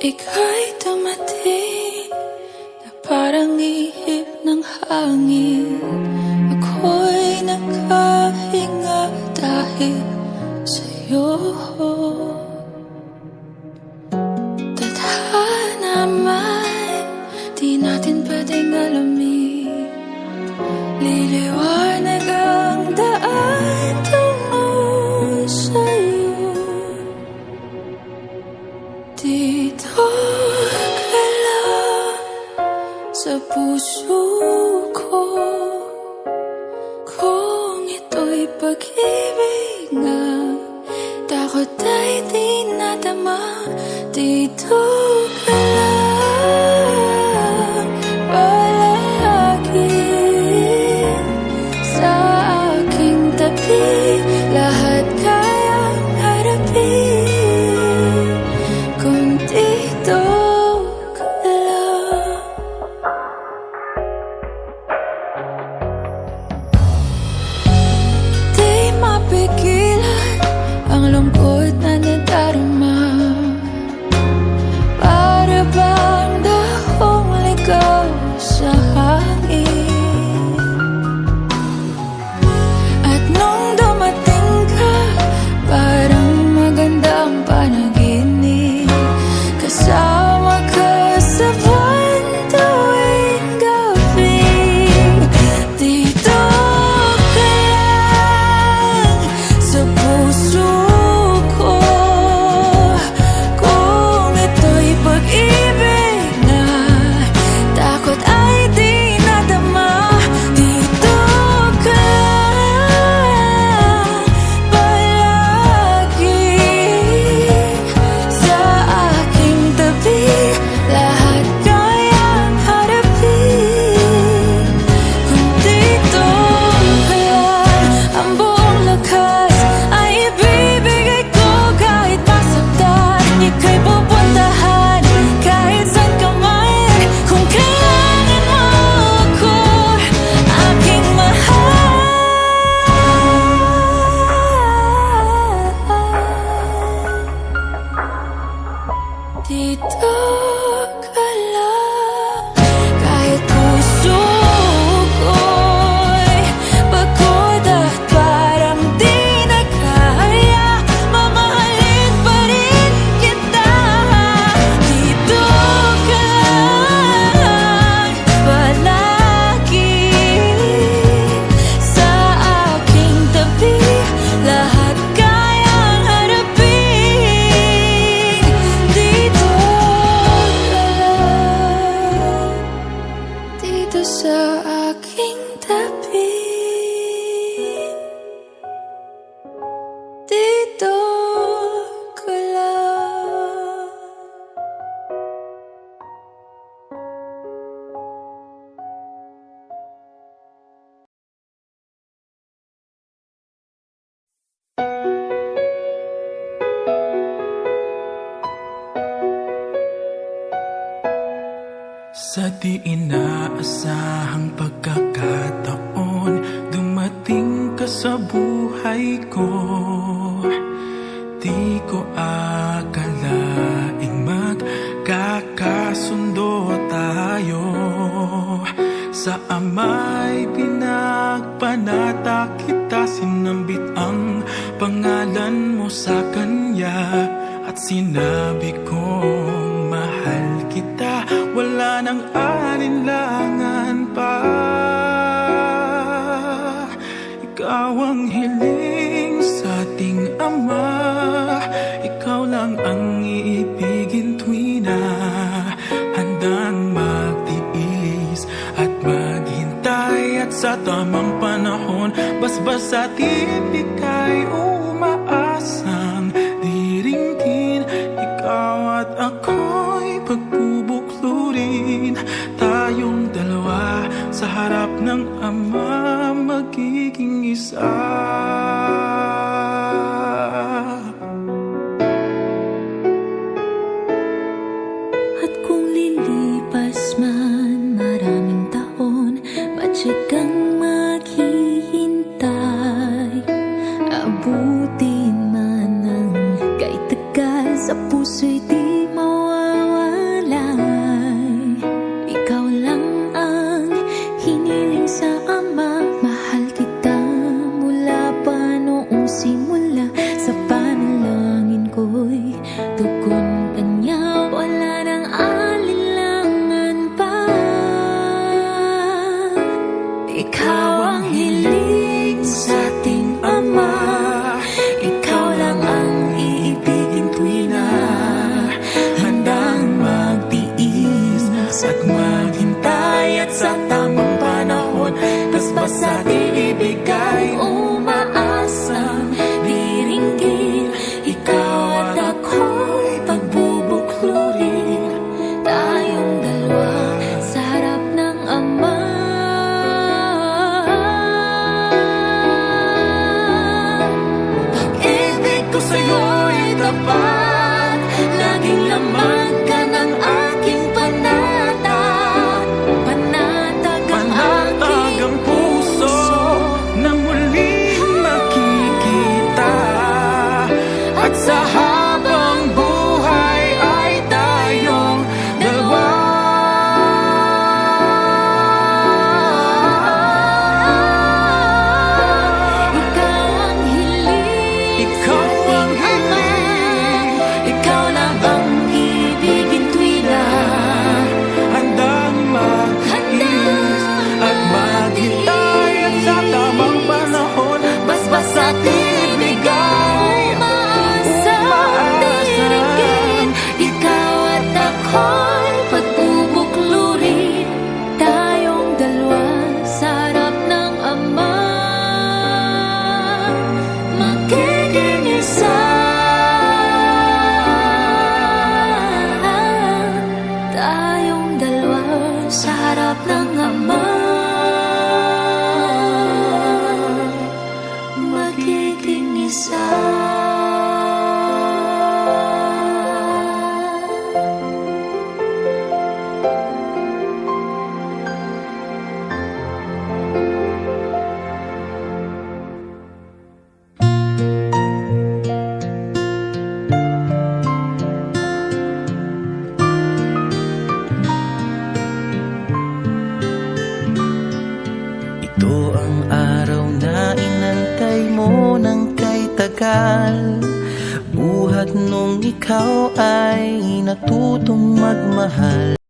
Ika'y dumating na parang ihip ng hangin. Ako'y nakahinga dahil sa'yo. Tadhana man, di natin pwedeng alamin. Liliwanag ang daan tungo sa'yo. Dito ka lang sa puso ko. Kung ito'y pag-ibig nga, takot ay di nadama. Dito ka lang palagi sa aking tabi. Lahat kayang harapin kung dito ka lang. Di mapigilan ang lungkot na nadarama. Para bang dahong ligaw sa hangin. At nung dumating ka, parang magandang panaginip. Kasama ka sa buwan tuwing gabi. Dito ka lang sa puso ko. Kung ito'y pag-ibig na, takot ay di nadama. Dito ka lang palagi sa aking tabi. Lahat kayang harapin kung dito ka lang. Ang buong lakas ay ibibigay ko kahit masaktan. Ika'y pupuntahan kahit saan ka man. Kung kailangan mo ako, aking mahal. Dito ka lang kahit puso ko'y pagod at parang di na kaya. Mamahalin pa rin kita. Dito ka lang palagi sa aking tabi. Lahat kayang harapin. Dito ka lang, dito sa aking tabi. Dito ka lang. Sa di inaasahang pagkakataon, dumating ka sa buhay ko. Di ko akalaing magkakasundo tayo. Sa ama'y pinagpanata kita, sinambit ang pangalan mo sa kanya. At sinabi kong mahal kita, wala nang alinlangan pa. Ikaw ang hiling sa ating Ama, ikaw lang ang iibigin tuwi na handang magtiis at maghintay. At sa tamang panahon, basbas at ibig ay umaasang sa'yo'y tapat. Laging laman ka ng aking panatag. Panatag ang Panatag ang puso na muling makikita. At sa habang buhay ay tayong dalawa. Ikaw ang hiling, Ikaw ang hiling, ikaw lang ang ibigin tuwing na handang mag-is at maghintay. At sa tamang panahon, basbas at ibigay. Umaasa tingin, ikaw at ako'y pagbubuklurin. Tayong dalawa sa harap ng Ama, magiging isa. Tayong dalawa sa harap ng Ama, magiging isa. Ito ang araw na inantay mo ng kay tagal. Buhat nung ikaw ay natutong magmahal.